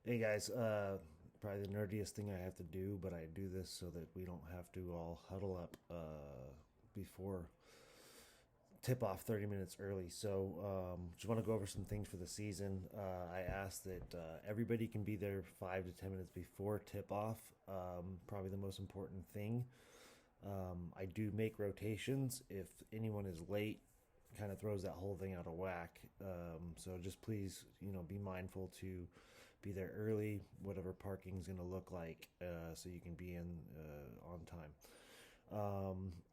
Hey guys, probably the nerdiest thing I have to do, but I do this so that we don't have to all huddle up before tip off 30 minutes early. So just want to go over some things for the season. I asked that everybody can be there 5 to 10 minutes before tip off. Probably the most important thing. I do make rotations. If anyone is late, kind of throws that whole thing out of whack. So just please, be mindful to be there early, whatever parking is going to look like, so you can be in on time.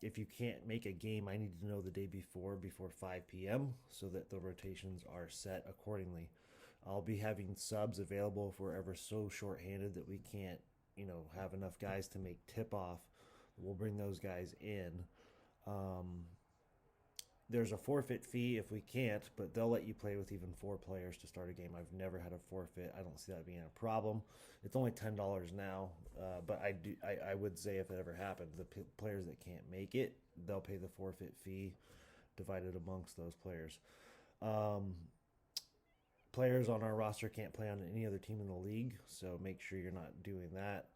If you can't make a game, I need to know the day before 5 p.m., so that the rotations are set accordingly. I'll be having subs available if we're ever so shorthanded that we can't, have enough guys to make tip off. We'll bring those guys in. Um, there's a forfeit fee if we can't, but they'll let you play with even 4 players to start a game. I've never had a forfeit. I don't see that being a problem. It's only $10 now, but I would say if it ever happened, the players that can't make it, they'll pay the forfeit fee divided amongst those players. Um, Players on our roster can't play on any other team in the league, so make sure you're not doing that.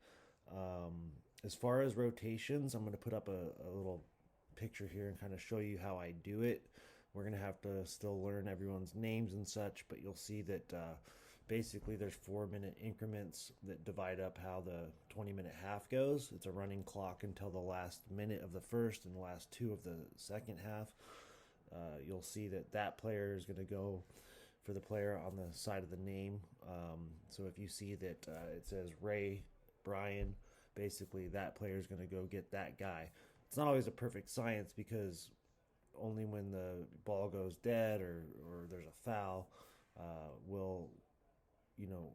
As far as rotations, I'm going to put up a little picture here and kind of show you how I do it. We're going to have to still learn everyone's names and such, but you'll see that basically there's 4 minute increments that divide up how the 20-minute half goes. It's a running clock until the last minute of the first and the last two of the second half. You'll see that that player is going to go for the player on the side of the name. So if you see that it says Ray, Brian, basically that player is going to go get that guy. It's not always a perfect science because only when the ball goes dead or there's a foul will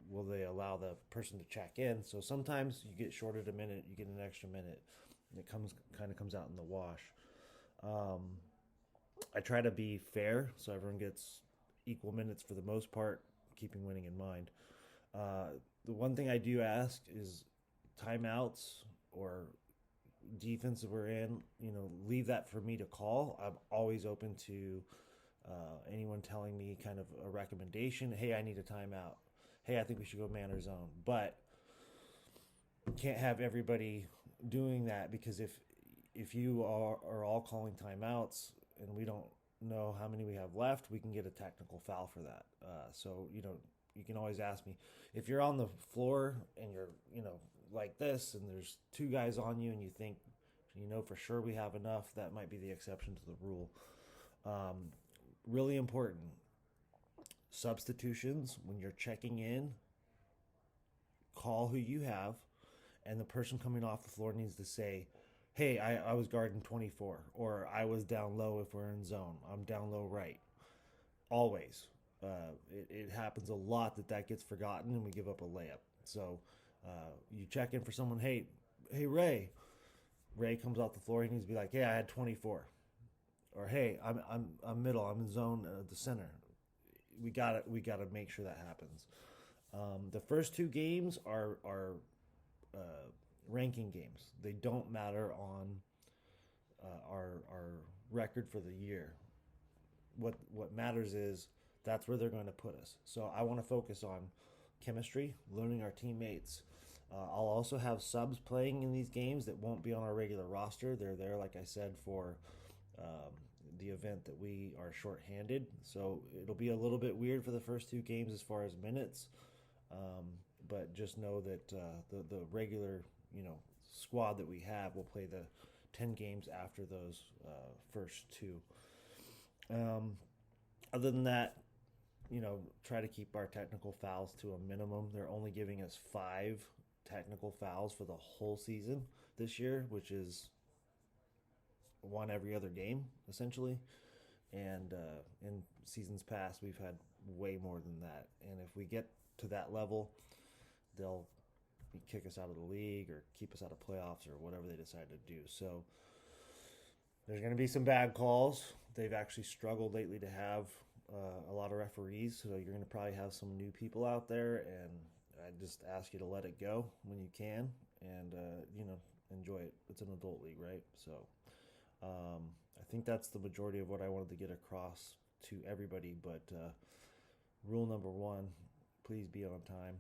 will they allow the person to check in. So sometimes you get shorted a minute, you get an extra minute, and it comes out in the wash. Um, I try to be fair so everyone gets equal minutes for the most part, keeping winning in mind. The one thing I do ask is timeouts or defense that we're in, leave that for me to call. I'm always open to anyone telling me kind of a recommendation. Hey, I need a timeout. Hey, I think we should go man or zone. But can't have everybody doing that because if you are all calling timeouts and we don't know how many we have left, we can get a technical foul for that. So you can always ask me if you're on the floor and you're like this and there's 2 guys on you and you think for sure we have enough. That might be the exception to the rule. Really important substitutions when you're checking in. Call who you have, and the person coming off the floor needs to say, hey, I was guarding 24, or I was down low if we're in zone. I'm down low right. Always. It happens a lot that gets forgotten and we give up a layup. So you check in for someone, hey, Ray. Ray comes off the floor, he needs to be like, hey, I had 24. Or hey, I'm middle, I'm in zone the center. We gotta make sure that happens. The first 2 games are uh, ranking games. They don't matter on our record for the year. What matters is that's where they're going to put us. So I want to focus on chemistry, learning our teammates. I'll also have subs playing in these games that won't be on our regular roster. They're there, like I said, for um, the event that we are shorthanded. So it'll be a little bit weird for the first 2 games as far as minutes. Um, but just know that the regular squad that we have will play the 10 games after those first 2. Um, Other than that, try to keep our technical fouls to a minimum. They're only giving us 5 technical fouls for the whole season this year, which is one every other game, essentially. And in seasons past, we've had way more than that. And if we get to that level, they'll kick us out of the league or keep us out of playoffs or whatever they decide to do. So there's going to be some bad calls. They've actually struggled lately to have a lot of referees, so you're going to probably have some new people out there, and I just ask you to let it go when you can, and enjoy it. It's an adult league, right? So I think that's the majority of what I wanted to get across to everybody. But rule number 1: please be on time.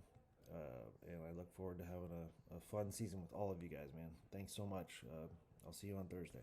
look forward to having a fun season with all of you guys, man. Thanks so much. I'll see you on Thursday.